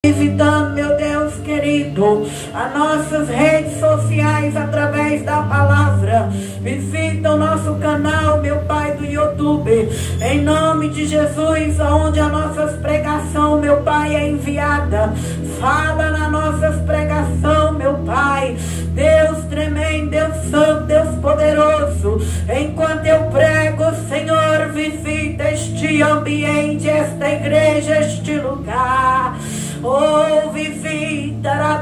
Visitando, meu Deus querido, as nossas redes sociais através da palavra. Visita o nosso canal, meu Pai, do YouTube, em nome de Jesus, onde a nossa pregação, meu Pai, é enviada. Fala na nossa pregação, meu Pai. Deus tremendo, Deus santo, Deus poderoso, enquanto eu prego, Senhor, visita este ambiente, esta igreja, este lugar. Oh, visita,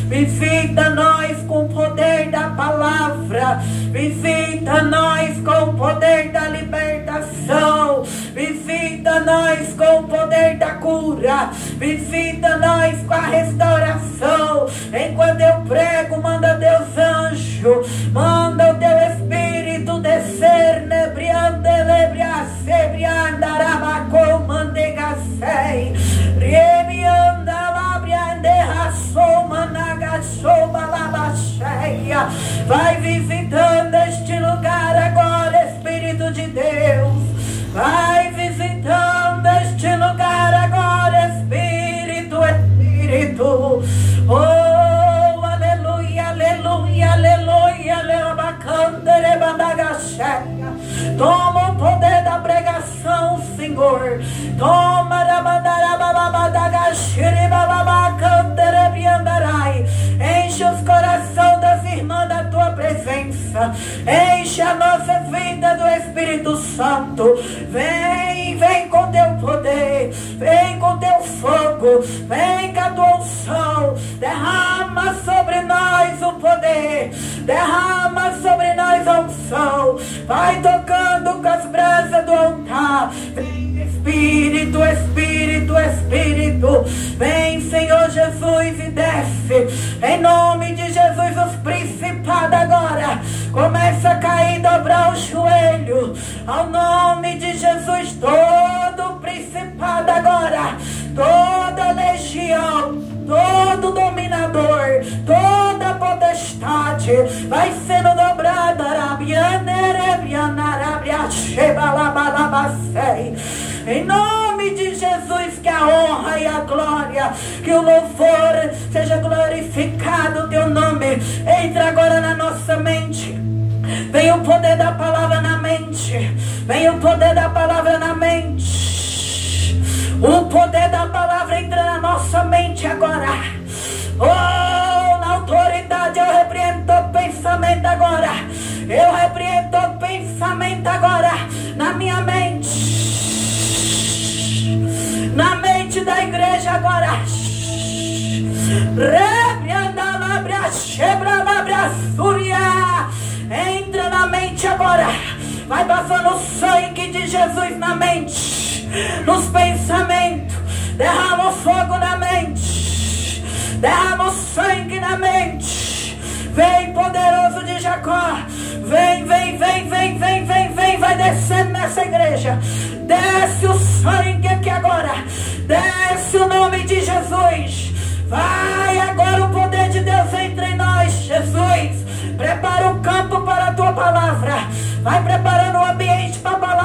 visita nós com o poder da palavra, visita nós com o poder da libertação, visita nós com o poder da cura, visita nós com a restauração. Enquanto eu prego, manda Deus anjo, manda o teu Espírito descer, nebriande, lebriace, briandarabacom, mandegasei, remianda, labriande, rassoma, nagasoma, labacheia. Vai visitando este lugar agora, Espírito de Deus. Vai visitando este lugar agora, Espírito, Espírito. Oh, aleluia, aleluia, aleluia, aleluia. Toma o poder da pregação, Senhor. Toma enche os corações das irmãs da tua presença. Enche a nossa vida do Espírito Santo. Vem, vem com teu poder. Vem com teu fogo. Vem com a tua unção. Derrama sobre nós o poder. Derrama sobre nós a unção. Vai tocando com as brasas do altar. Vem, Espírito, Espírito, Espírito. Vem, Senhor Jesus, e desce. Em nome de Jesus, os principados agora começa a cair, dobrar o joelho. Ao nome de Jesus, todo principado agora, toda legião, todo dominador, toda potestade vai sendo dobrada. Em nome de Jesus, que a honra e a glória, que o louvor seja glorificado o teu nome. Entra agora na nossa mente. Vem o poder da palavra na mente. Vem o poder da palavra na mente. O poder da palavra entra na nossa mente agora. Oh, na autoridade eu repreendo o pensamento agora. Eu repreendo o pensamento agora na minha mente. Na mente da igreja agora. Entra na mente agora. Vai passando o sangue de Jesus na mente, nos pensamentos. Derrama o fogo na mente. Derrama o sangue na mente. Vem, poderoso de Jacó. Vem, vem, vem, vem, vem, vem, vem. Vai descendo nessa igreja. Desce o sangue aqui agora. Desce o nome de Jesus. Vai agora, o poder de Deus entre nós, Jesus. Prepara o campo para a tua palavra. Vai preparando o ambiente para a palavra.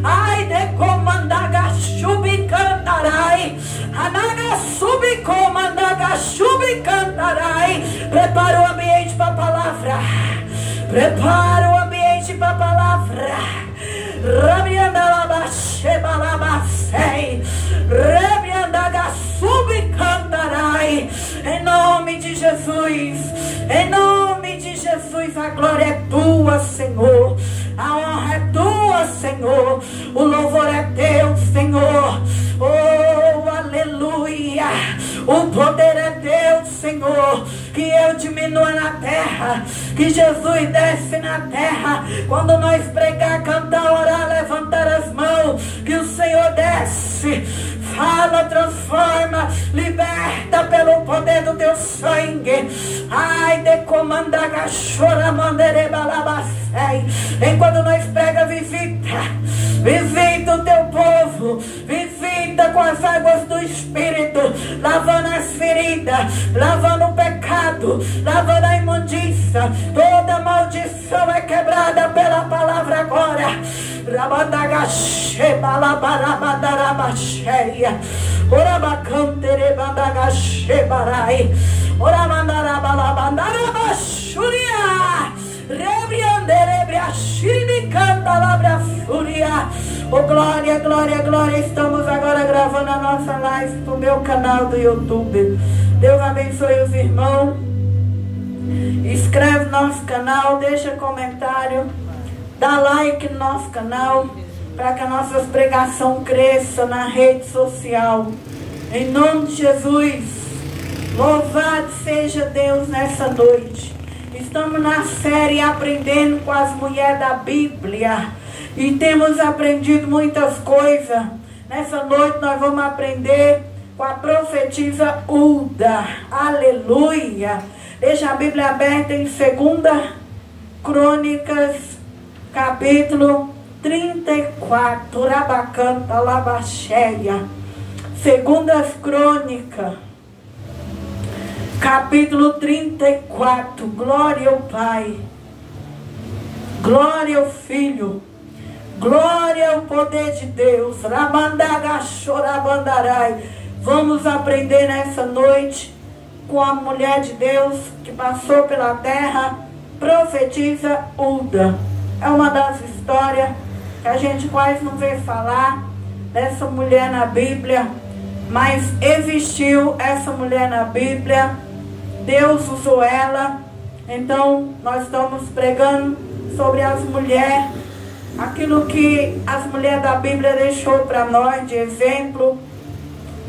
Ai de comandaga chubicantarai. Anaga subicomandaga chubicantarai. Prepara o ambiente para a palavra. Prepara o ambiente para a palavra. Em nome de Jesus. Em nome de Jesus. A glória é tua, Senhor. A honra é tua, Senhor. O louvor é teu, Senhor. Oh, aleluia. O poder é teu, Senhor. Que eu diminua na terra, que Jesus desce na terra. Quando nós pregar, cantar, orar, levantar as mãos, que o Senhor desce, fala, transforma, liberta pelo poder do teu sangue. Ai, de comandar gachora, manderebalabacei. Enquanto nós prega, visita o teu povo, visita com as águas do Espírito, lavando as feridas, lavando o pecado, lavando a imundícia. Toda maldição é quebrada pela palavra agora. Rabandagasheba labarabandarabasheia. Orabacanterebandagashebarai. Oramandarabalabandarabashuria. Oh, glória, glória, glória. Estamos agora gravando a nossa live pro meu canal do YouTube. Deus abençoe os irmãos. Inscreve no nosso canal, deixa comentário, dá like no nosso canal, para que a nossa pregação cresça na rede social. Em nome de Jesus, louvado seja Deus nessa noite. Estamos na série Aprendendo com as Mulheres da Bíblia. E temos aprendido muitas coisas. Nessa noite nós vamos aprender com a profetisa Hulda. Aleluia. Deixa a Bíblia aberta em 2 Crônicas, capítulo 34. Rabacanta labacheia. 2 Crônicas, capítulo 34. Glória ao Pai, glória ao Filho, glória ao poder de Deus. Rabandagachorabandarai. Vamos aprender nessa noite com a mulher de Deus que passou pela terra, profetisa Hulda. É uma das histórias que a gente quase não vê falar dessa mulher na Bíblia, mas existiu essa mulher na Bíblia. Deus usou ela. Então nós estamos pregando sobre as mulheres, aquilo que as mulheres da Bíblia deixou para nós de exemplo.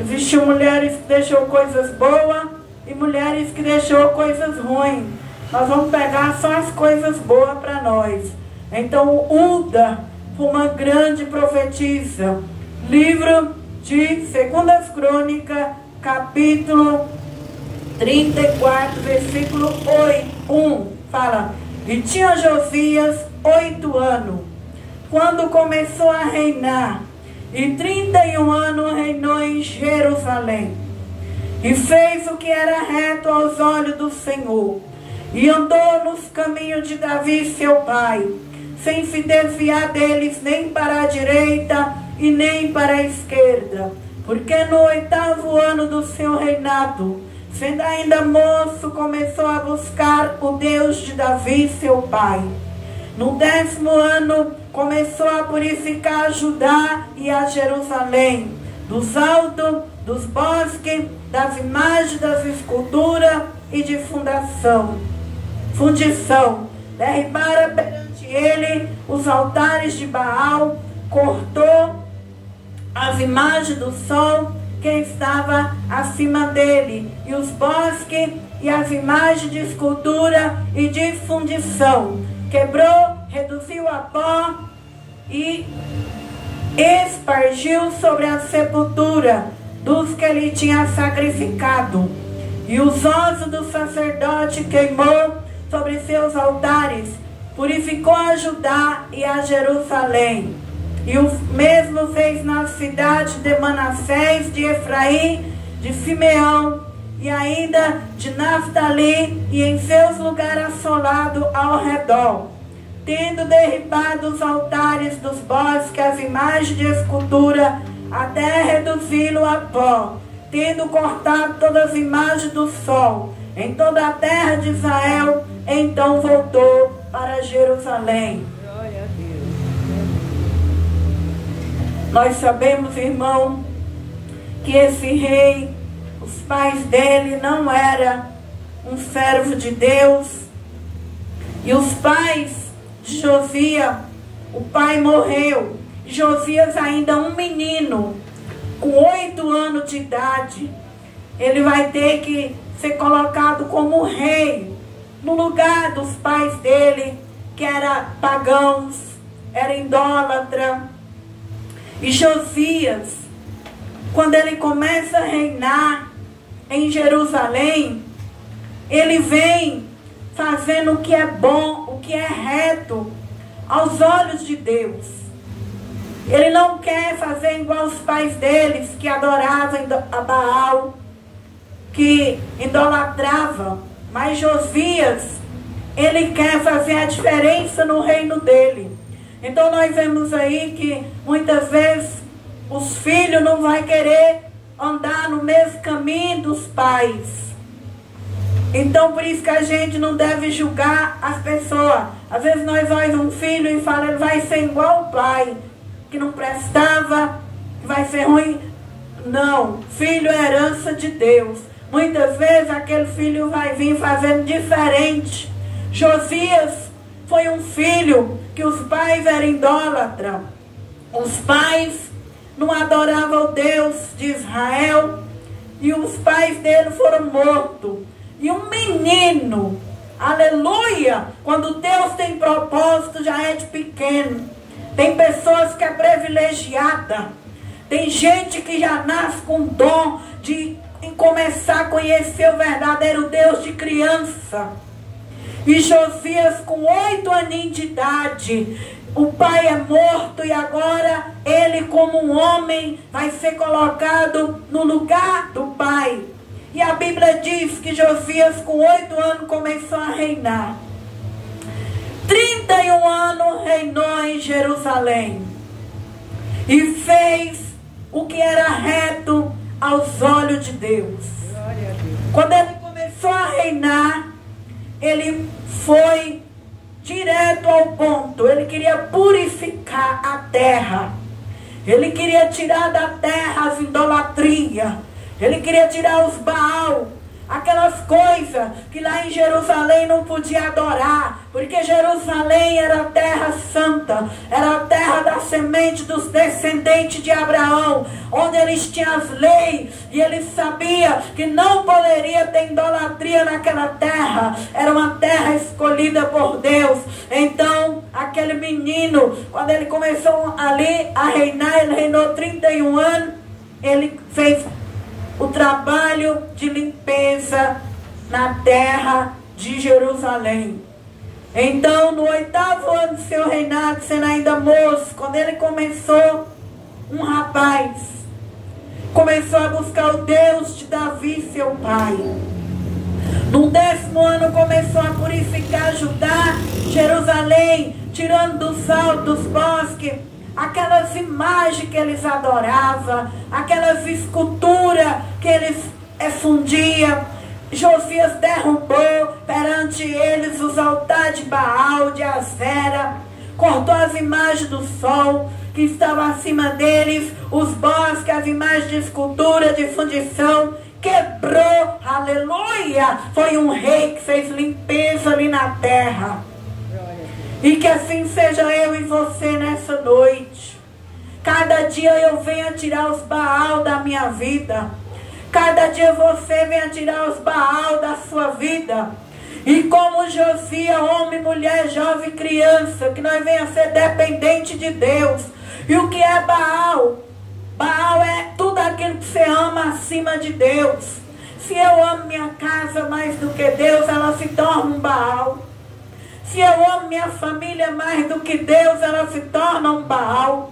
Existiu mulheres que deixou coisas boas e mulheres que deixou coisas ruins. Nós vamos pegar só as coisas boas para nós. Então Hulda foi uma grande profetisa. Livro de 2 Crônicas, capítulo 34, versículo 1, fala: e tinha Josias 8 anos, quando começou a reinar, e 31 anos reinou em Jerusalém, e fez o que era reto aos olhos do Senhor, e andou nos caminhos de Davi seu pai, sem se desviar deles nem para a direita e nem para a esquerda, porque no 8º ano do seu reinado, sendo ainda moço, começou a buscar o Deus de Davi, seu pai. No 10º ano, começou a purificar a Judá e a Jerusalém, dos altos, dos bosques, das imagens, das esculturas e de fundição. Derribara perante ele os altares de Baal, cortou as imagens do sol que estava acima dele, e os bosques e as imagens de escultura e de fundição. Quebrou, reduziu a pó e espargiu sobre a sepultura dos que ele tinha sacrificado. E os ossos do sacerdote queimou sobre seus altares, purificou a Judá e a Jerusalém. E o mesmo fez na cidade de Manassés, de Efraim, de Simeão e ainda de Naftali, e em seus lugares assolados ao redor, tendo derribado os altares dos bosques, as imagens de escultura, até reduzi-lo a pó, tendo cortado todas as imagens do sol em toda a terra de Israel. Então voltou para Jerusalém. Nós sabemos, irmão, que esse rei, os pais dele não eram um servo de Deus. E os pais de Josias, o pai morreu. Josias ainda um menino, com 8 anos de idade, ele vai ter que ser colocado como rei, no lugar dos pais dele, que eram pagãos, era idólatra. E Josias, quando ele começa a reinar em Jerusalém, ele vem fazendo o que é bom, o que é reto aos olhos de Deus. Ele não quer fazer igual os pais deles, que adoravam a Baal, que idolatravam. Mas Josias, ele quer fazer a diferença no reino dele. Então nós vemos aí que muitas vezes os filhos não vão querer andar no mesmo caminho dos pais. Então por isso que a gente não deve julgar as pessoas. Às vezes nós olhamos um filho e falamos, ele vai ser igual o pai, que não prestava, vai ser ruim. Não, filho é herança de Deus. Muitas vezes aquele filho vai vir fazendo diferente. Josias foi um filho que os pais eram idólatras. Os pais não adoravam o Deus de Israel e os pais dele foram mortos. E um menino, aleluia, quando Deus tem propósito já é de pequeno. Tem pessoas que é privilegiada. Tem gente que já nasce com dom de começar a conhecer o verdadeiro Deus de criança. E Josias, com 8 aninhos de idade, o pai é morto e agora ele, como um homem, vai ser colocado no lugar do pai. E a Bíblia diz que Josias, com 8 anos, começou a reinar. 31 anos reinou em Jerusalém. E fez o que era reto aos olhos de Deus. Quando ele começou a reinar, ele foi direto ao ponto. Ele queria purificar a terra. Ele queria tirar da terra as idolatrias. Ele queria tirar os Baal, aquelas coisas que lá em Jerusalém não podia adorar, porque Jerusalém era a terra santa, era a terra da semente dos descendentes de Abraão, onde eles tinham as leis, e ele sabia que não poderia ter idolatria naquela terra, era uma terra escolhida por Deus. Então, aquele menino, quando ele começou ali a reinar, ele reinou 31 anos, ele fez o trabalho de limpeza na terra de Jerusalém. Então, no 8º ano do seu reinado, sendo ainda moço, quando ele começou, um rapaz começou a buscar o Deus de Davi, seu pai. No 10º ano começou a purificar Judá, Jerusalém, tirando dos altos bosques aquelas imagens que eles adoravam, aquelas esculturas que eles fundiam. Josias derrubou perante eles os altares de Baal, de Asera, cortou as imagens do sol que estavam acima deles, os bosques, as imagens de escultura, de fundição, quebrou, aleluia. Foi um rei que fez limpeza ali na terra. E que assim seja eu e você nessa noite. Cada dia eu venho tirar os Baal da minha vida. Cada dia você vem tirar os Baal da sua vida. E como Josias, homem, mulher, jovem, criança, que nós venhamos a ser dependente de Deus. E o que é Baal? Baal é tudo aquilo que você ama acima de Deus. Se eu amo minha casa mais do que Deus, ela se torna um Baal. Se eu amo minha família mais do que Deus, ela se torna um Baal.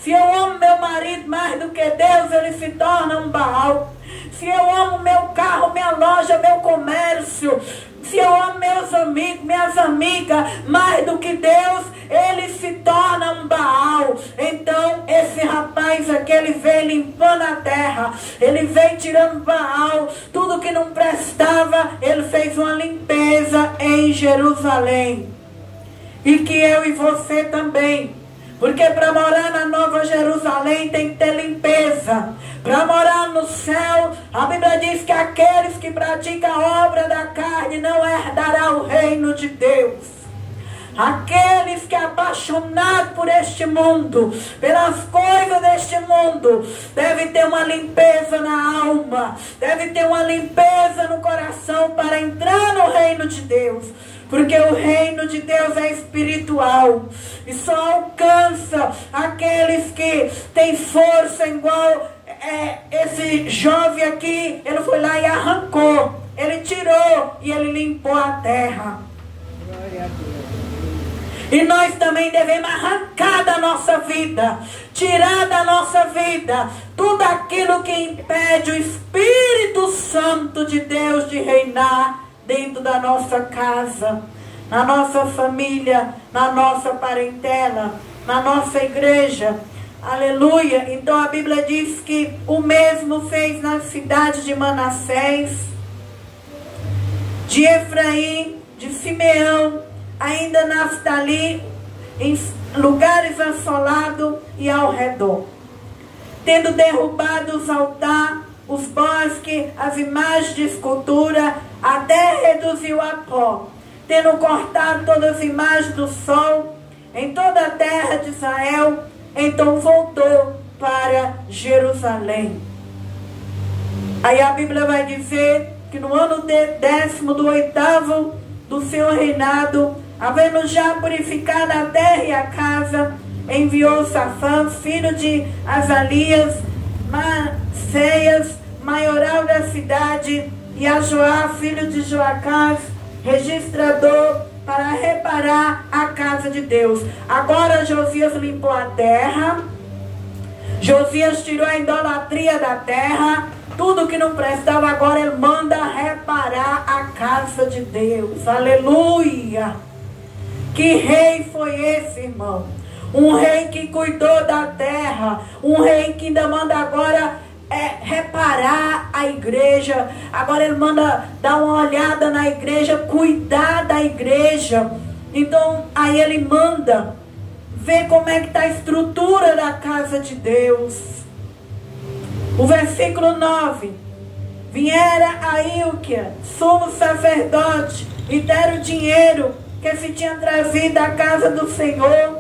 Se eu amo meu marido mais do que Deus, ele se torna um Baal. Se eu amo meu carro, minha loja, meu comércio, se eu amo meus amigos, minhas amigas, mais do que Deus, ele se torna um Baal. Então, esse rapaz aqui, ele veio limpando a terra, ele veio tirando Baal, tudo que não prestava, ele fez uma limpeza em Jerusalém. E que eu e você também. Porque para morar na Nova Jerusalém tem que ter limpeza. Para morar no céu, a Bíblia diz que aqueles que praticam a obra da carne não herdarão o reino de Deus. Aqueles que apaixonados por este mundo, pelas coisas deste mundo, deve ter uma limpeza na alma, deve ter uma limpeza no coração para entrar no reino de Deus. Porque o reino de Deus é espiritual e só alcança aqueles que têm força igual esse jovem aqui. Ele foi lá e arrancou, ele tirou e ele limpou a terra. Glória a Deus. E nós também devemos arrancar da nossa vida, tirar da nossa vida tudo aquilo que impede o Espírito Santo de Deus de reinar dentro da nossa casa, na nossa família, na nossa parentela, na nossa igreja. Aleluia. Então a Bíblia diz que o mesmo fez na cidade de Manassés, de Efraim, de Simeão, ainda Naftali, em lugares assolados e ao redor, tendo derrubado os altares, os bosques, as imagens de escultura, até reduziu a pó, tendo cortado todas as imagens do sol em toda a terra de Israel. Então voltou para Jerusalém. Aí a Bíblia vai dizer que no ano 10º do 8º do seu reinado, havendo já purificado a terra e a casa, enviou Safã, filho de Azalias, Maceias, maioral da cidade, e a Joá, filho de Joacás, registrador, para reparar a casa de Deus. Agora Josias limpou a terra, Josias tirou a idolatria da terra, tudo que não prestava, agora ele manda reparar a casa de Deus. Aleluia! Que rei foi esse, irmão? Um rei que cuidou da terra, um rei que ainda manda agora reparar a igreja. Agora ele manda dar uma olhada na igreja, cuidar da igreja. Então aí ele manda ver como é que está a estrutura da casa de Deus. O versículo 9: viera a Ilquia, sumo sacerdote, e deram o dinheiro que se tinha trazido da casa do Senhor,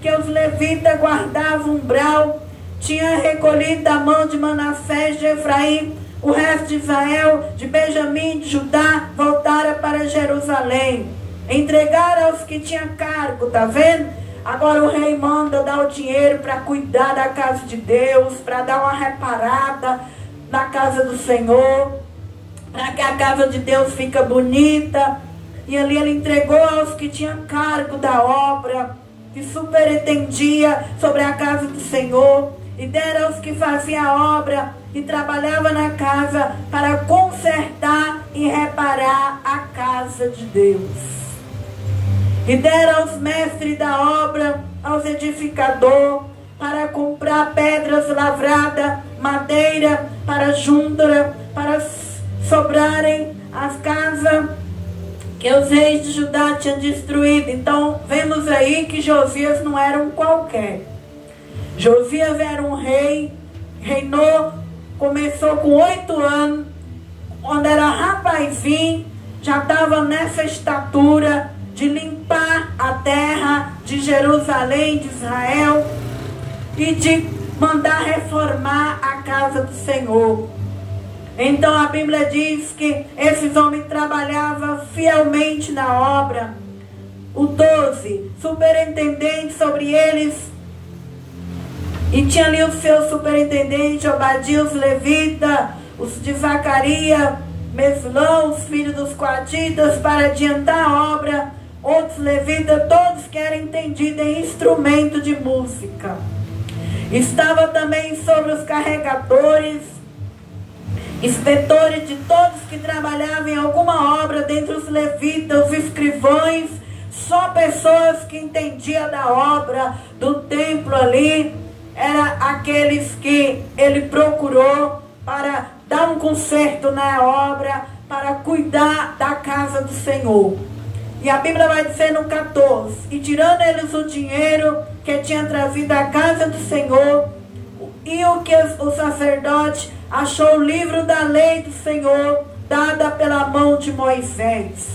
que os levitas guardavam umbral, tinha recolhido da mão de Manassés, de Efraim, o resto de Israel, de Benjamim, de Judá, voltaram para Jerusalém. Entregaram aos que tinham cargo, tá vendo? Agora o rei manda dar o dinheiro para cuidar da casa de Deus, para dar uma reparada na casa do Senhor, para que a casa de Deus fique bonita. E ali ele entregou aos que tinham cargo da obra, que superintendia sobre a casa do Senhor, e deram aos que faziam a obra e trabalhavam na casa para consertar e reparar a casa de Deus. E deram aos mestres da obra, aos edificadores, para comprar pedras lavradas, madeira para juntura, para sobrarem as casas que os reis de Judá tinham destruído. Então vemos aí que Josias não era um qualquer. Josias era um rei, reinou, começou com 8 anos, quando era rapazinho, já estava nessa estatura de limpar a terra de Jerusalém, de Israel, e de mandar reformar a casa do Senhor. Então a Bíblia diz que esses homens trabalhavam fielmente na obra. O 12, superintendente sobre eles, e tinha ali o seu superintendente, Obadia, os levitas, os de Zacarias, Mesulão, os filhos dos coatitas, para adiantar a obra. Outros levitas, todos que eram entendidos em instrumento de música. Estava também sobre os carregadores, inspetores de todos que trabalhavam em alguma obra, dentre os levitas, os escrivães, só pessoas que entendiam da obra do templo ali. Era aqueles que ele procurou para dar um conserto na obra, para cuidar da casa do Senhor. E a Bíblia vai dizer no 14: e tirando eles o dinheiro que tinha trazido da casa do Senhor, e o que o sacerdote achou o livro da lei do Senhor, dada pela mão de Moisés.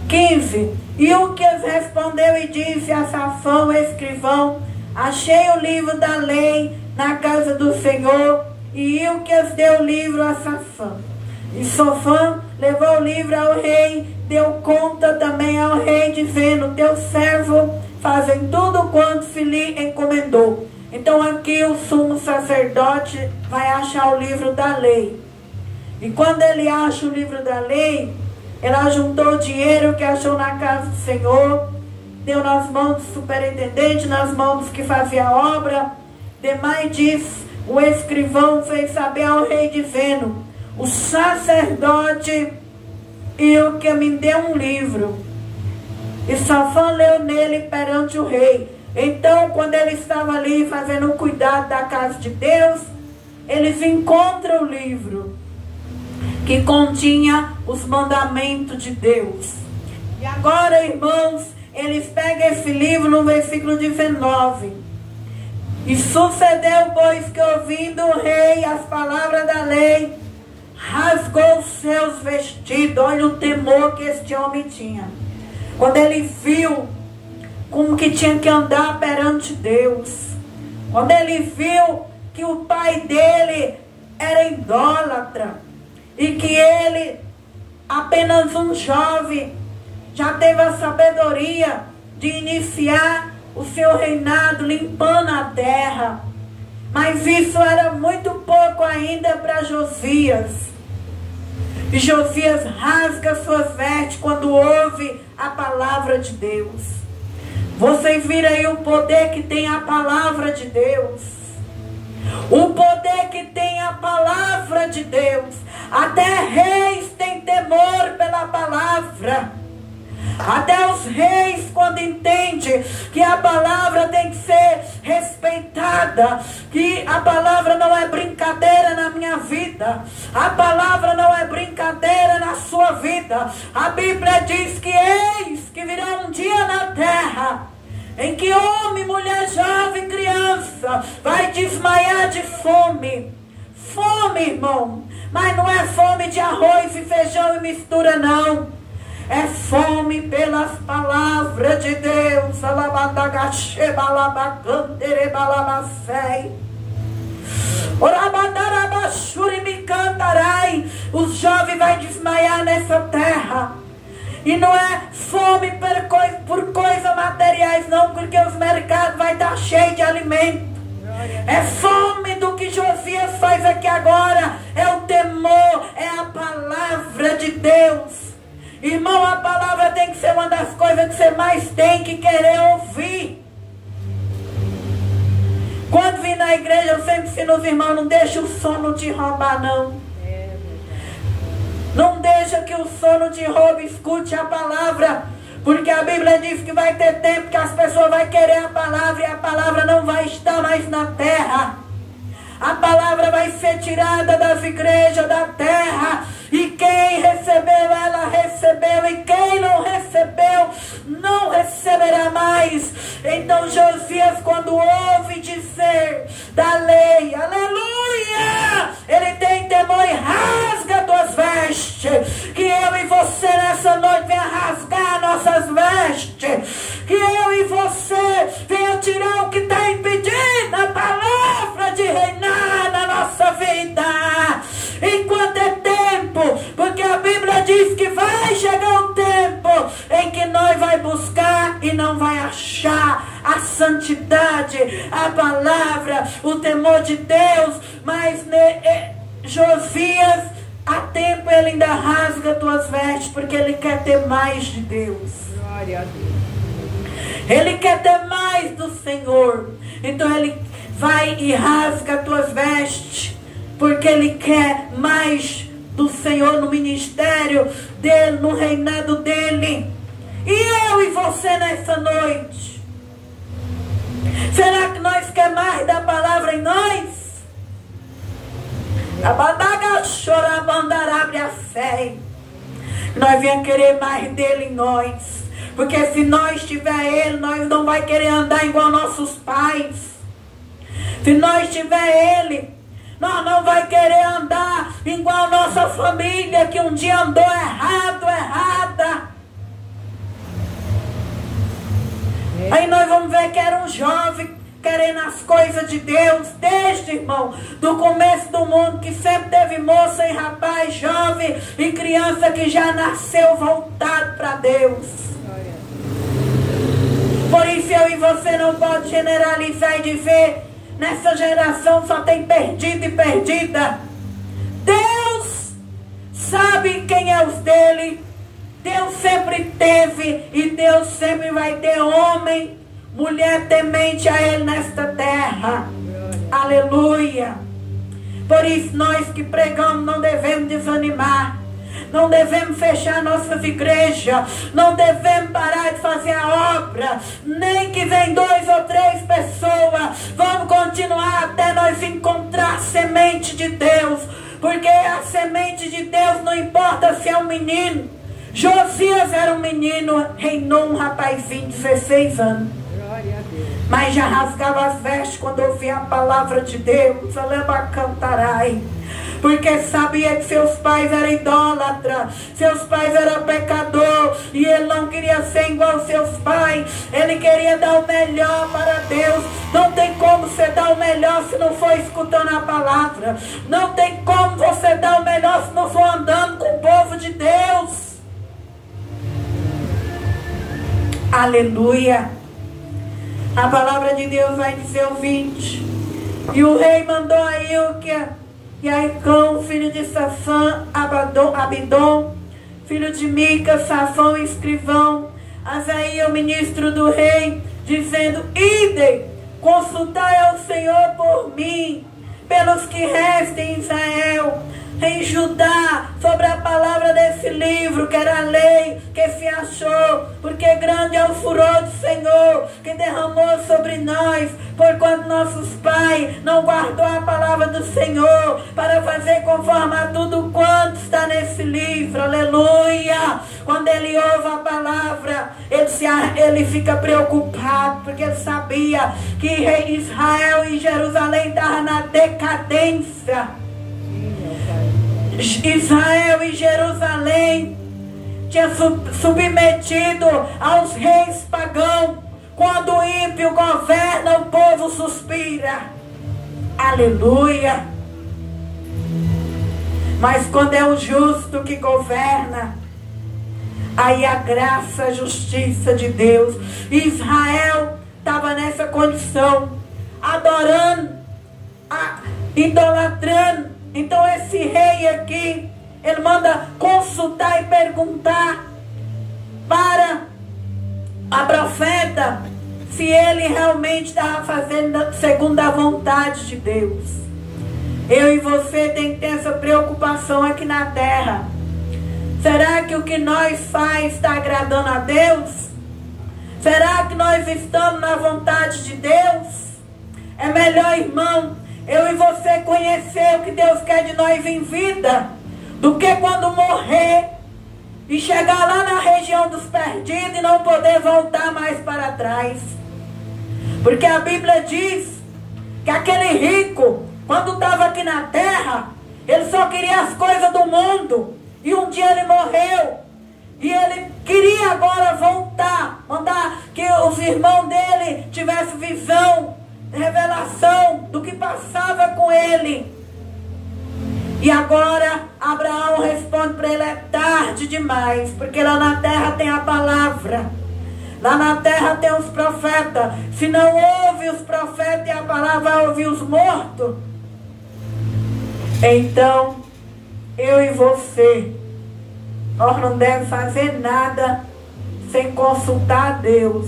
15: e o que respondeu e disse a Safã, o escrivão: achei o livro da lei na casa do Senhor. E o que deu o livro a Safã. E Safã levou o livro ao rei, deu conta também ao rei, dizendo: teu servo fazem tudo quanto se lhe encomendou. Então aqui o sumo sacerdote vai achar o livro da lei. E quando ele acha o livro da lei, ele ajuntou o dinheiro que achou na casa do Senhor, deu nas mãos do superintendente, nas mãos dos que faziam a obra. Demais diz, o escrivão fez saber ao rei, dizendo: o sacerdote e o que me deu um livro. E Safã leu nele perante o rei. Então, quando ele estava ali fazendo o cuidado da casa de Deus, eles encontram o livro que continha os mandamentos de Deus. E agora, irmãos, eles pegam esse livro no versículo 19. E sucedeu, pois, que ouvindo o rei as palavras da lei, rasgou os seus vestidos. Olha o temor que este homem tinha. Quando ele viu como que tinha que andar perante Deus. Quando ele viu que o pai dele era idólatra. E que ele, apenas um jovem, já teve a sabedoria de iniciar o seu reinado limpando a terra. Mas isso era muito pouco ainda para Josias. E Josias rasga suas vestes quando ouve a palavra de Deus. Vocês viram aí o poder que tem a palavra de Deus. O poder que tem a palavra de Deus. Até reis têm temor pela palavra. Até os reis, quando entendem que a palavra tem que ser respeitada, que a palavra não é brincadeira na minha vida, a palavra não é brincadeira na sua vida. A Bíblia diz que eis que virá um dia na terra em que homem, mulher, jovem, criança vai desmaiar de fome. Fome, irmão, mas não é fome de arroz e feijão e mistura, não. É fome pelas palavras de Deus. Os jovens vão desmaiar nessa terra. E não é fome por coisas materiais, não, porque os mercados vão estar cheios de alimento. É fome do que Josias faz aqui agora. É o temor, é a palavra de Deus. Irmão, a palavra tem que ser uma das coisas que você mais tem que querer ouvir. Quando vim na igreja, eu sempre ensino os irmãos: não deixa o sono te roubar, não. Não deixa que o sono te roube, escute a palavra. Porque a Bíblia diz que vai ter tempo que as pessoas vão querer a palavra e a palavra não vai estar mais na terra. A palavra vai ser tirada das igrejas da terra. E quem recebeu, ela recebeu. E quem não recebeu, não receberá mais. Então Josias, quando ouve dizer da lei, aleluia, ele tem temor e rasga tuas vestes. Que eu e você nessa noite venha rasgar nossas vestes. Que eu e você venha tirar o que está impedindo a palavra de reinar na nossa vida. Enquanto é tempo, porque a Bíblia diz que vai chegar um tempo em que nós vai buscar e não vai achar a santidade, a palavra, o temor de Deus. Mas Josias, a tempo ele ainda rasga tuas vestes, porque ele quer ter mais de Deus. Glória a Deus. Ele quer ter mais do Senhor. Então ele vai e rasga tuas vestes, porque ele quer mais do Senhor no ministério dele, no reinado dele. E eu e você nessa noite, será que nós queremos mais da palavra em nós? A badaga chora, a bandara abre a fé. Nós viemos querer mais dele em nós. Porque se nós tiver ele, nós não vai querer andar igual nossos pais. Se nós tiver ele, nós não vai querer andar igual nossa família, que um dia andou errada. Aí nós vamos ver que era um jovem querendo as coisas de Deus, desde, irmão, do começo do mundo, que sempre teve moça e rapaz, jovem e criança que já nasceu voltado para Deus. Por isso eu e você não pode generalizar e dizer: nessa geração só tem perdido e perdida. Deus sabe quem é os dele. Deus sempre teve e Deus sempre vai ter homem, mulher temente a Ele nesta terra. Aleluia. Por isso nós que pregamos não devemos desanimar. Não devemos fechar nossas igrejas. Não devemos parar de fazer a obra. Nem que vem 2 ou 3 pessoas. Vamos continuar até nós encontrar a semente de Deus. Porque a semente de Deus não importa se é um menino. Josias era um menino, reinou um rapazinho de 16 anos. Mas já rasgava as vestes quando ouvia a palavra de Deus. Aleba cantarai. Porque sabia que seus pais eram idólatras, seus pais eram pecadores, e ele não queria ser igual aos seus pais. Ele queria dar o melhor para Deus. Não tem como você dar o melhor se não for escutando a palavra. Não tem como você dar o melhor se não for andando com o povo de Deus. Aleluia. A palavra de Deus vai dizer o 20. E o rei mandou a Ilquia e Aicão, filho de Safã, Abidom, filho de Mica, Safão, escrivão, Azaías, o ministro do rei, dizendo: idem, consultai ao Senhor por mim, pelos que restem em Israel, em Judá, sobre a palavra desse livro, que era a lei que se achou, porque grande é o furor do Senhor, que derramou sobre nós, porquanto nossos pais não guardou a palavra do Senhor, para fazer conforme a tudo quanto está nesse livro. Aleluia. Quando ele ouve a palavra, ele fica preocupado, porque ele sabia que Israel e Jerusalém estavam na decadência. Israel e Jerusalém tinha submetido aos reis pagãos. Quando o ímpio governa, o povo suspira. Aleluia. Mas quando é o justo que governa, aí a graça, a justiça de Deus. Israel estava nessa condição, adorando, idolatrando. Então esse rei aqui, ele manda consultar e perguntar para a profeta se ele realmente estava fazendo segundo a vontade de Deus. Eu e você tem que ter essa preocupação aqui na terra. Será que o que nós faz está agradando a Deus? Será que nós estamos na vontade de Deus? É melhor, irmão, eu e você conhecer o que Deus quer de nós em vida, do que quando morrer e chegar lá na região dos perdidos e não poder voltar mais para trás. Porque a Bíblia diz que aquele rico, quando estava aqui na terra, ele só queria as coisas do mundo. E um dia ele morreu. E ele queria agora voltar, mandar que os irmãos dele tivessem visão, revelação do que passava com ele. E agora Abraão responde para ele: é tarde demais, porque lá na terra tem a palavra, lá na terra tem os profetas. Se não ouve os profetas e a palavra, vai ouvir os mortos. Então eu e você, nós não devemos fazer nada sem consultar a Deus.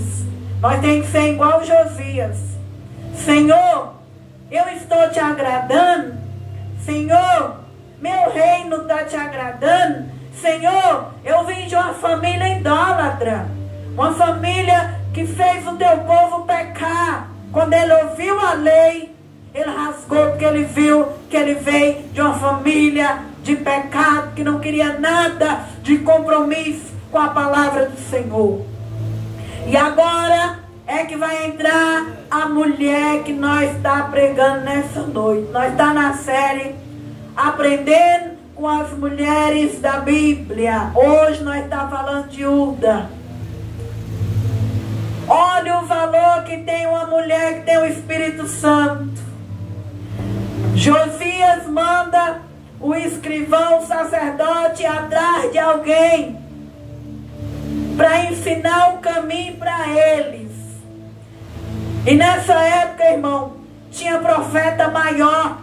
Nós temos que ser igual Josias. Senhor, eu estou te agradando? Senhor, meu reino está te agradando? Senhor, eu vim de uma família idólatra, uma família que fez o teu povo pecar. Quando ele ouviu a lei, ele rasgou, porque ele viu que ele veio de uma família de pecado, que não queria nada de compromisso com a palavra do Senhor. E agora é que vai entrar a mulher que nós está pregando nessa noite. Nós está na série Aprendendo com as Mulheres da Bíblia. Hoje nós está falando de Uda. Olha o valor que tem uma mulher que tem o Espírito Santo. Josias manda o escrivão, o sacerdote, atrás de alguém para ensinar o caminho para eles. E nessa época, irmão, tinha profeta maior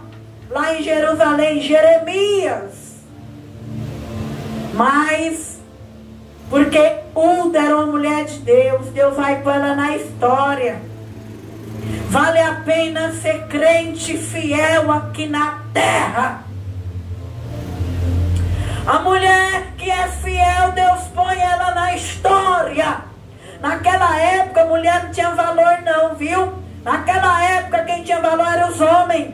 lá em Jerusalém, Jeremias. Mas Porque Hulda era uma mulher de Deus. Deus vai pôr ela na história. Vale a pena ser crente fiel aqui na terra. A mulher que é fiel, Deus põe ela na história. Naquela época a mulher não tinha valor não, viu? Naquela época quem tinha valor eram os homens.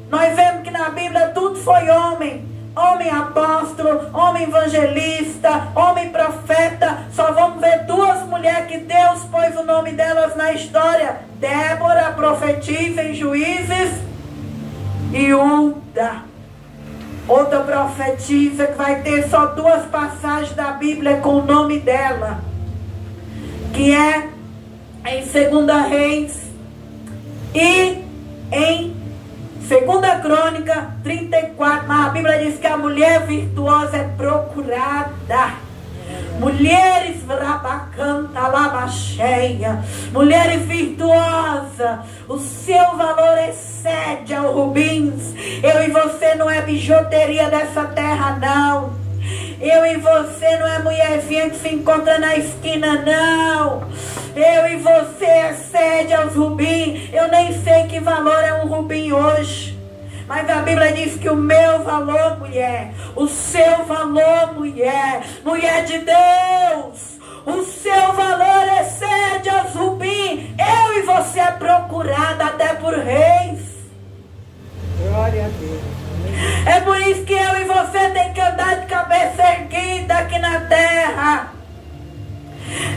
Nós vemos que na Bíblia tudo foi homem. Homem apóstolo, homem evangelista, homem profeta. Só vamos ver duas mulheres que Deus pôs o nome delas na história. Débora, profetisa em Juízes, e Hulda, outra profetisa que vai ter só duas passagens da Bíblia com o nome dela, que é em 2 Reis e em 2 Crônica 34. Mas a Bíblia diz que a mulher virtuosa é procurada. Mulheres rabacanta, lava cheia, mulheres virtuosas, o seu valor excede ao rubins. Eu e você não é bijuteria dessa terra não. Eu e você não é mulherzinha que se encontra na esquina não. Eu e você excede aos rubins. Eu nem sei que valor é um rubim hoje, mas a Bíblia diz que o meu valor, mulher, o seu valor, mulher, mulher de Deus, o seu valor excede aos rubins. Eu e você é procurada até por reis. Glória a Deus. É por isso que eu e você tem que andar de cabeça erguida aqui na terra.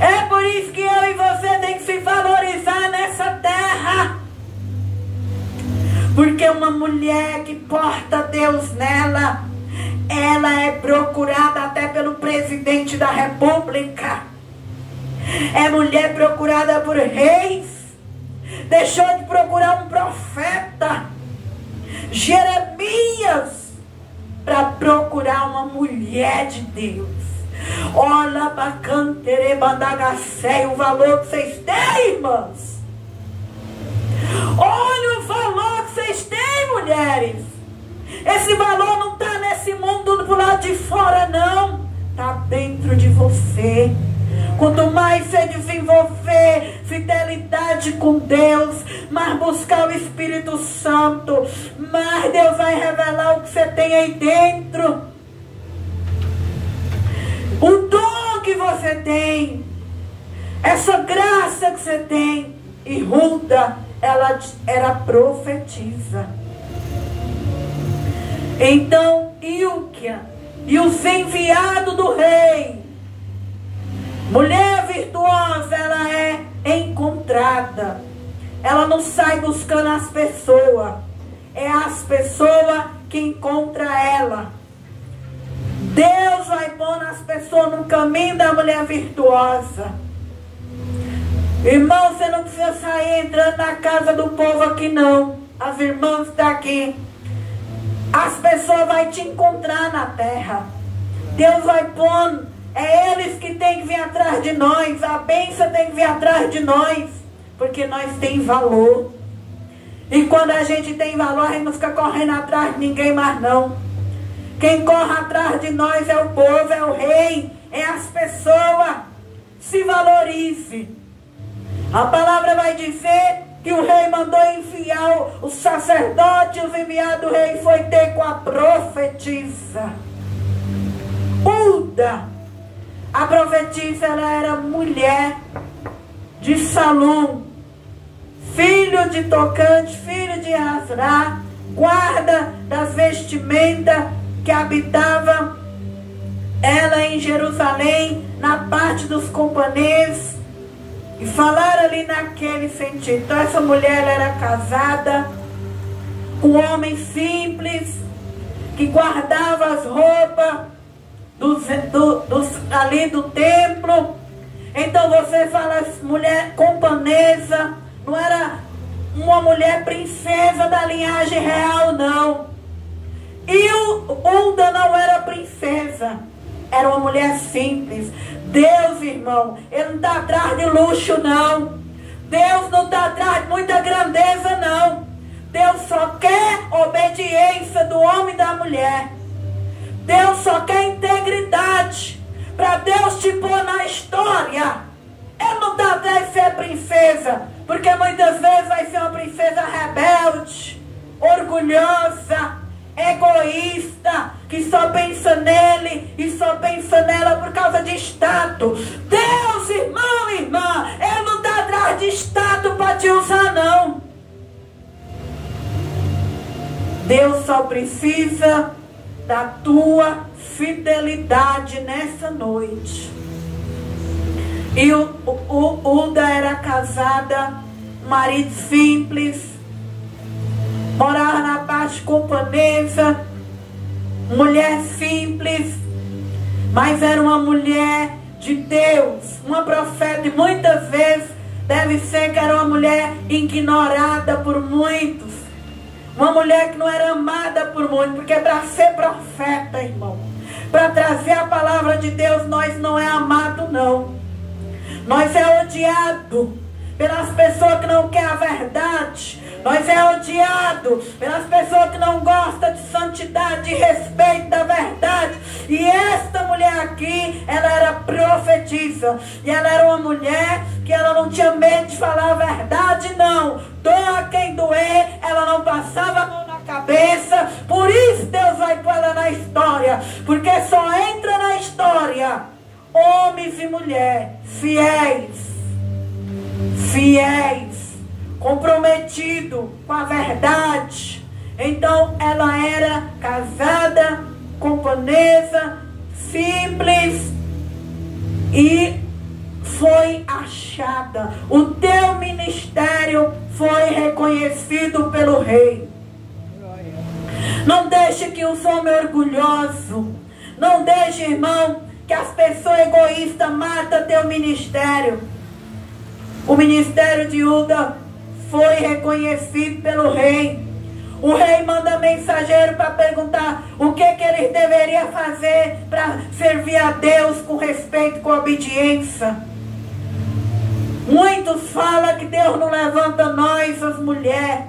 É por isso que eu e você tem que se valorizar nessa terra. Porque uma mulher que porta Deus nela, ela é procurada até pelo presidente da república. É mulher procurada por reis. Deixou de procurar um profeta, Jeremias, para procurar uma mulher de Deus. Olha, bacantere bandagacé, o valor que vocês têm, irmãs. Olha o valor que vocês têm, mulheres. Esse valor não está nesse mundo do lado de fora, não. Está dentro de você. Quanto mais você desenvolver fidelidade com Deus, mais buscar o Espírito Santo, mais Deus vai revelar o que você tem aí dentro. O dom que você tem, essa graça que você tem. E Hulda, ela era profetisa. Então Ilquia e os enviados do rei, mulher virtuosa, ela é encontrada. Ela não sai buscando as pessoas, é as pessoas que encontram ela. Deus vai pôr as pessoas no caminho da mulher virtuosa. Irmão, você não precisa sair entrando na casa do povo aqui não. As irmãs estão aqui. As pessoas vão te encontrar na terra. Deus vai pôr. É eles que tem que vir atrás de nós. A bênção tem que vir atrás de nós. Porque nós temos valor. E quando a gente tem valor, a gente não fica correndo atrás de ninguém mais não. Quem corre atrás de nós é o povo, é o rei, é as pessoas. Se valorize. A palavra vai dizer que o rei mandou enviar o sacerdote, os enviados do rei foi ter com a profetisa Hulda. A profetisa, ela era mulher de Salum, filho de Tocante, filho de Asrá, guarda das vestimentas, que habitava ela em Jerusalém, na parte dos companheiros. E falaram ali naquele sentido. Então essa mulher, ela era casada com um homem simples, que guardava as roupas ali do templo. Então você fala, mulher companesa, não era uma mulher princesa da linhagem real, não. E Hulda não era princesa, era uma mulher simples. Deus, irmão, Ele não está atrás de luxo, não. Deus não está atrás de muita grandeza, não. Deus só quer obediência do homem e da mulher. Deus só quer integridade. para Deus te pôr na história. Ele não está atrás de ser princesa, porque muitas vezes vai ser uma princesa rebelde, orgulhosa, egoísta, que só pensa nele e só pensa nela por causa de status. Deus, irmão e irmã, Ele não está atrás de status para te usar, não. Deus só precisa da tua fidelidade nessa noite. E o Uda era casada, marido simples, morava na parte camponesa, mulher simples, mas era uma mulher de Deus, uma profeta, e muitas vezes deve ser que era uma mulher ignorada por muitos, uma mulher que não era amada por muitos, porque para ser profeta, irmão, para trazer a palavra de Deus, nós não é amado, não. Nós é odiado pelas pessoas que não querem a verdade. Nós é odiado pelas pessoas que não gostam de santidade e respeito da verdade. E esta mulher aqui, ela era profetisa. E ela era uma mulher que ela não tinha medo de falar a verdade, não. Doa quem doer, ela não passava a mão na cabeça. Por isso Deus vai pôr ela na história. Porque só entra na história homens e mulheres fiéis, comprometido com a verdade. Então ela era casada, camponesa, simples e foi achada. O teu ministério foi reconhecido pelo rei. Não deixe que os homens orgulhosos, não deixe, irmão, que as pessoas egoístas matam teu ministério. O ministério de Uda foi reconhecido pelo rei. O rei manda mensageiro para perguntar o que eles deveriam fazer para servir a Deus com respeito, com obediência. Muitos falam que Deus não levanta nós, as mulheres.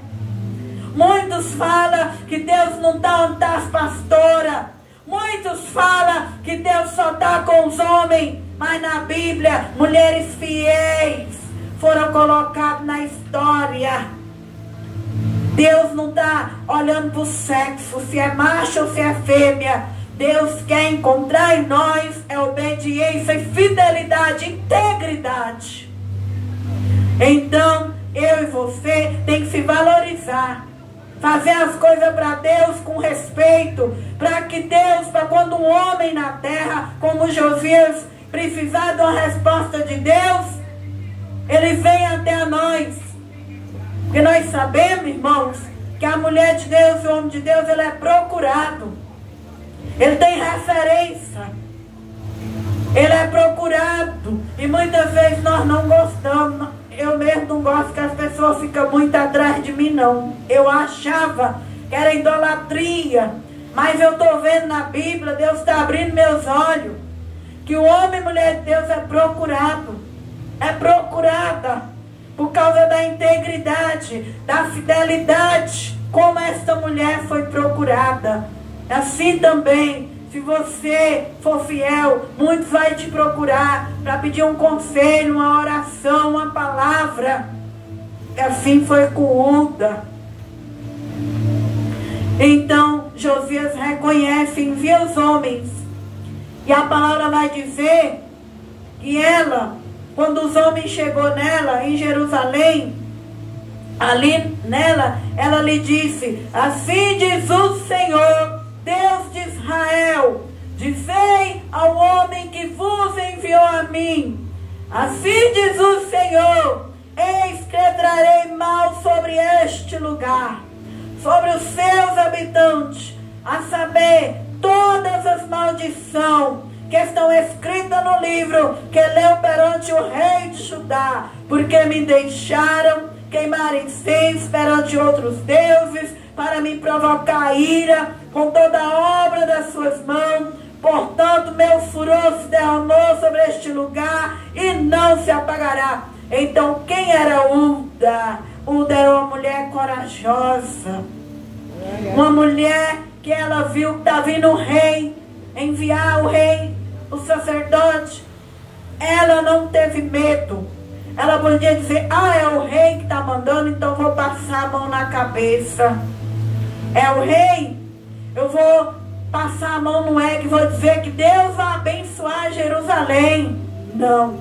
Muitos falam que Deus não está onde está as pastoras. Muitos falam que Deus só está com os homens. Mas na Bíblia, mulheres fiéis foram colocadas na história. Deus não está olhando para o sexo, se é macho ou se é fêmea. Deus quer encontrar em nós é obediência e fidelidade, integridade. Então, eu e você tem que se valorizar. Fazer as coisas para Deus com respeito. Para que Deus, para quando um homem na terra, como Josias, precisar de uma resposta de Deus, ele vem até nós. Porque nós sabemos, irmãos, que a mulher de Deus, o homem de Deus, ele é procurado. Ele tem referência. Ele é procurado. E muitas vezes nós não gostamos. Eu mesmo não gosto que as pessoas ficam muito atrás de mim, não. Eu achava que era idolatria. Mas eu estou vendo na Bíblia, Deus está abrindo meus olhos, que o homem e mulher de Deus é procurado. É procurada por causa da integridade, da fidelidade, como esta mulher foi procurada. Assim também, se você for fiel, muitos vão te procurar para pedir um conselho, uma oração, uma palavra. E assim foi com Uda. Então, Josias reconhece, envia os homens. E a palavra vai dizer que ela, quando os homens chegou nela, em Jerusalém, ali nela, ela lhe disse: assim diz o Senhor, Deus de Israel, dizei ao homem que vos enviou a mim, assim diz o Senhor, eis que trarei mal sobre este lugar, sobre os seus habitantes, a saber, todas as maldições que estão escritas no livro que leu perante o rei de Judá, porque me deixaram queimar incenso perante outros deuses, para me provocar ira com toda a obra das suas mãos. Portanto, meu furor se derramou sobre este lugar e não se apagará. Então, quem era Uda? Uda era uma mulher corajosa, uma mulher que ela viu que está vindo o rei, enviar o rei o sacerdote, ela não teve medo. Ela podia dizer, é o rei que está mandando, então vou passar a mão na cabeça. É o rei, eu vou passar a mão no ego e vou dizer que Deus vai abençoar Jerusalém. Não.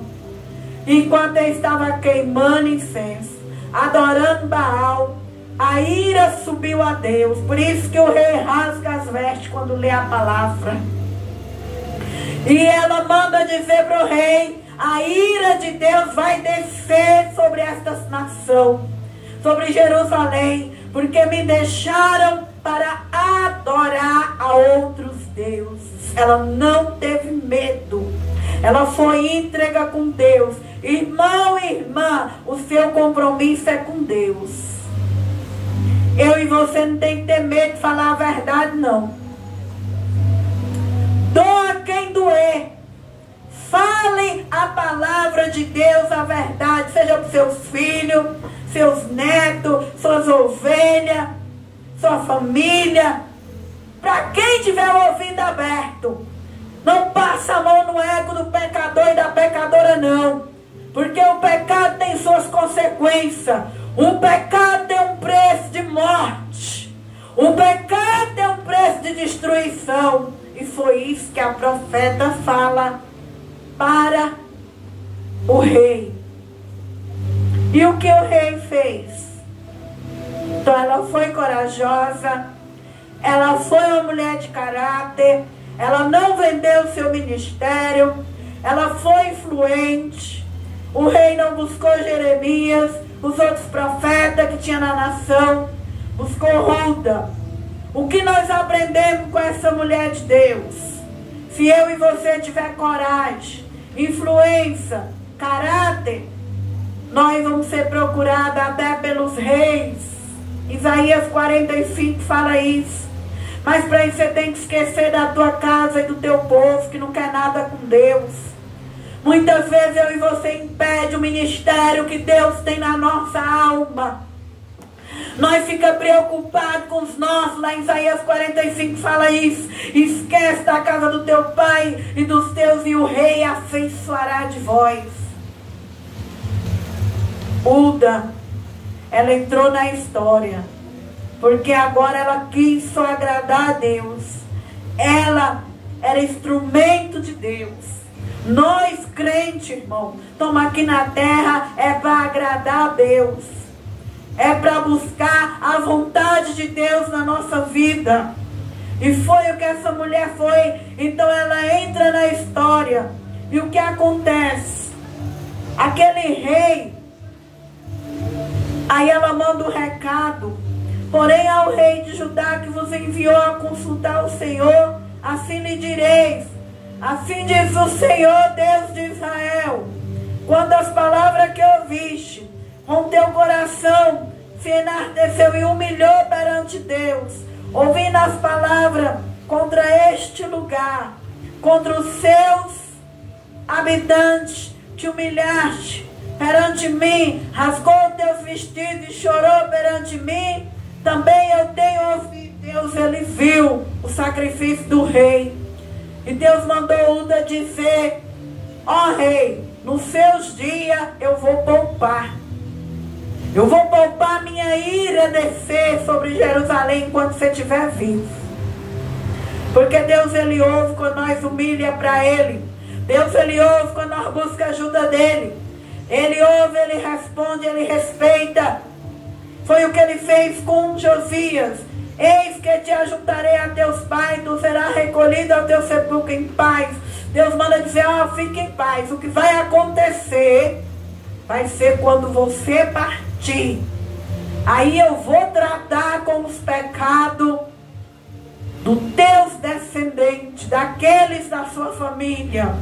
Enquanto ele estava queimando incenso, adorando Baal, a ira subiu a Deus. Por isso que o rei rasga as vestes quando lê a palavra. E ela manda dizer para o rei, a ira de Deus vai descer sobre esta nação, sobre Jerusalém, porque me deixaram para adorar a outros deuses. Ela não teve medo. Ela foi íntegra com Deus. Irmão e irmã, o seu compromisso é com Deus. Eu e você não tem que ter medo de falar a verdade, não. Doa quem doer. Fale a palavra de Deus, a verdade, seja para os seus filhos, seus netos, suas ovelhas, sua família. Para quem tiver o ouvido aberto, não passa a mão no ego do pecador e da pecadora, não. Porque o pecado tem suas consequências. O pecado tem um preço de morte. O pecado tem um preço de destruição. E foi isso que a profeta fala para o rei. E o que o rei fez? Então ela foi corajosa, ela foi uma mulher de caráter, ela não vendeu o seu ministério, ela foi influente. O rei não buscou Jeremias, os outros profetas que tinha na nação, buscou Hulda. O que nós aprendemos com essa mulher de Deus? Se eu e você tiver coragem, influência, caráter, nós vamos ser procurados até pelos reis. Isaías 45 fala isso. Mas para isso você tem que esquecer da tua casa e do teu povo que não quer nada com Deus. Muitas vezes eu e você impede o ministério que Deus tem na nossa alma. Nós ficamos preocupados com os nossos. Lá em Isaías 45 fala isso. Esquece da casa do teu pai e dos teus, e o rei afeiçoará de vós. Hulda, ela entrou na história, porque agora ela quis só agradar a Deus. Ela era instrumento de Deus. Nós, crentes, irmão, estamos aqui na terra é para agradar a Deus. É para buscar a vontade de Deus na nossa vida. E foi o que essa mulher foi. Então ela entra na história. E o que acontece? Aquele rei, aí ela manda o recado. Porém ao rei de Judá que vos enviou a consultar o Senhor, assim lhe direis: assim diz o Senhor, Deus de Israel, quando as palavras que ouviste, com teu coração se enardeceu e humilhou perante Deus, ouvindo as palavras contra este lugar, contra os seus habitantes, te humilhaste perante mim, rasgou teus vestidos e chorou perante mim, também eu tenho ouvido. Deus, ele viu o sacrifício do rei. E Deus mandou Hulda dizer: ó rei, nos seus dias eu vou poupar. Eu vou poupar minha ira descer sobre Jerusalém enquanto você estiver vivo. Porque Deus, ele ouve quando nós humilha para ele. Deus, ele ouve quando nós busca a ajuda dele. Ele ouve, ele responde, ele respeita. Foi o que ele fez com Josias. Eis que te ajuntarei a teus pais, tu serás recolhido ao teu sepulcro em paz. Deus manda dizer: fique em paz. O que vai acontecer vai ser quando você partir. Aí eu vou tratar com os pecados dos teus descendentes, daqueles da sua família.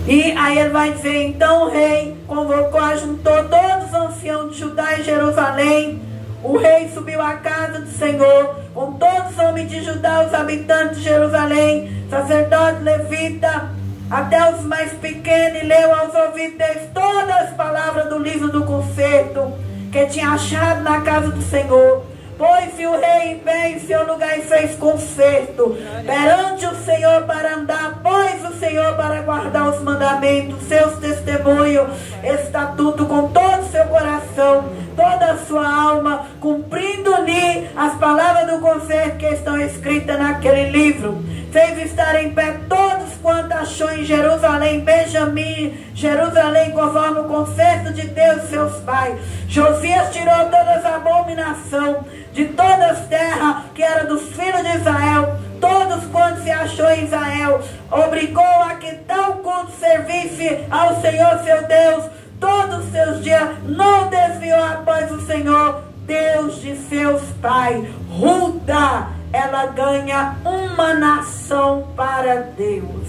E aí ele vai dizer: então o rei convocou, ajuntou todos os anciãos de Judá e Jerusalém. O rei subiu à casa do Senhor, com todos os homens de Judá, os habitantes de Jerusalém, sacerdote, levita, até os mais pequenos, e leu aos ouvidos deles todas as palavras do livro do concerto, que tinha achado na casa do Senhor. Pôs-se o rei em pé em seu lugar e fez concerto perante o Senhor para andar, pois o Senhor, para guardar os mandamentos, seus testemunhos, estatuto com todo o seu coração, toda a sua alma, cumprindo-lhe as palavras do conselho que estão escritas naquele livro. Fez estar em pé todos quanto achou em Jerusalém, Benjamim, Jerusalém, conforme o concerto de Deus, seus pais. Josias tirou todas as abominações de todas as terras que era dos filhos de Israel, todos quantos se achou em Israel, obrigou a que tal culto servisse ao Senhor seu Deus todos os seus dias, não desviou após o Senhor, Deus de seus pais. Ruda, ela ganha uma nação para Deus.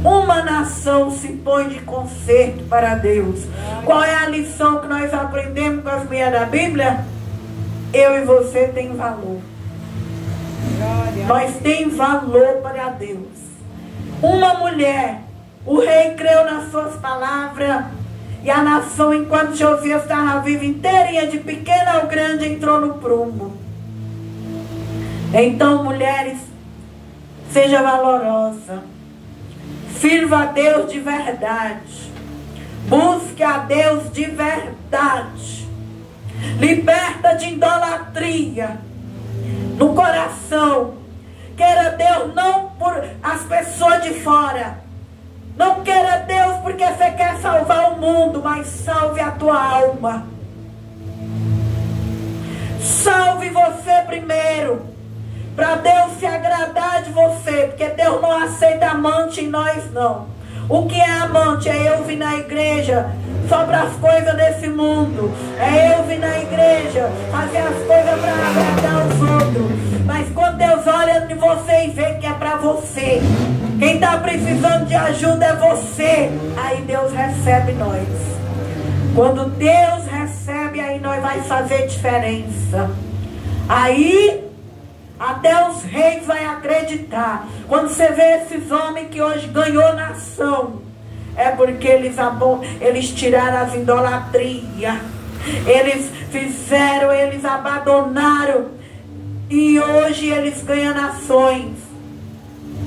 Uma nação se põe de conserto para Deus. Qual é a lição que nós aprendemos com as mulheres da Bíblia? Eu e você tem valor. Nós temos valor para Deus. Uma mulher, o rei creu nas suas palavras, e a nação, enquanto Josias estava vivo, inteirinha, de pequena ao grande, entrou no prumo. Então, mulheres, seja valorosa, sirva a Deus de verdade, busque a Deus de verdade, liberta de idolatria no coração, queira Deus não por as pessoas de fora, não queira Deus porque você quer salvar o mundo, mas salve a tua alma, salve você primeiro, para Deus se agradar de você, porque Deus não aceita amante em nós não. O que é amante? É eu vir na igreja só para as coisas desse mundo, é eu vir na igreja fazer as coisas para agradar os outros, mas quando Deus olha em você e vê que é para você, quem está precisando de ajuda é você, aí Deus recebe nós. Quando Deus recebe, aí nós vai fazer diferença. Aí até os reis vão acreditar. Quando você vê esses homens que hoje ganhou nação, é porque eles tiraram as idolatrias, eles fizeram, eles abandonaram, e hoje eles ganham nações.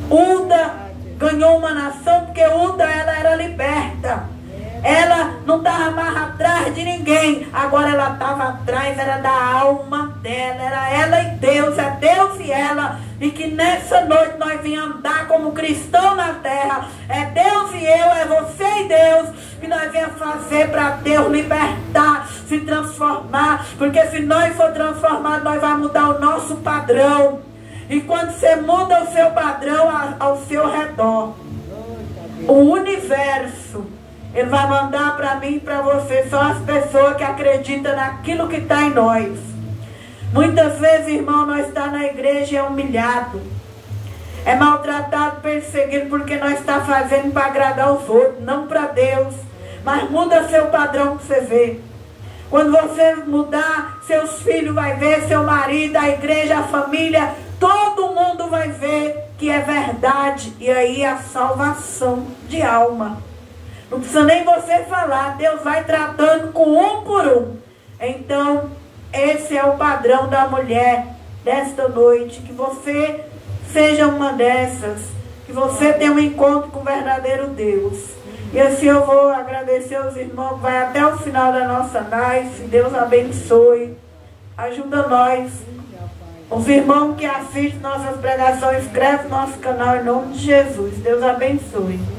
Uda ganhou uma nação porque Uda, ela era liberta. Ela não estava mais atrás de ninguém. Agora ela estava atrás, era da alma dela. Era ela e Deus, é Deus e ela. E que nessa noite nós viemos andar como cristão na terra. É Deus e eu, é você e Deus, que nós viemos fazer para Deus libertar, se transformar. Porque se nós for transformados, nós vamos mudar o nosso padrão. E quando você muda o seu padrão ao seu redor, o universo, ele vai mandar para mim e para você só as pessoas que acreditam naquilo que está em nós. Muitas vezes, irmão, nós estamos na igreja e é humilhado, é maltratado, perseguido, porque nós estamos fazendo para agradar os outros, não para Deus. Mas muda seu padrão para você ver. Quando você mudar, seus filhos vão ver, seu marido, a igreja, a família, todo mundo vai ver que é verdade. E aí a salvação de alma. Não precisa nem você falar, Deus vai tratando com um por um. Então, esse é o padrão da mulher desta noite. Que você seja uma dessas. Que você tenha um encontro com o verdadeiro Deus. E assim eu vou agradecer aos irmãos. Vai até o final da nossa live. Deus abençoe. Ajuda nós. Os irmãos que assistem nossas pregações, inscreve no nosso canal em nome de Jesus. Deus abençoe.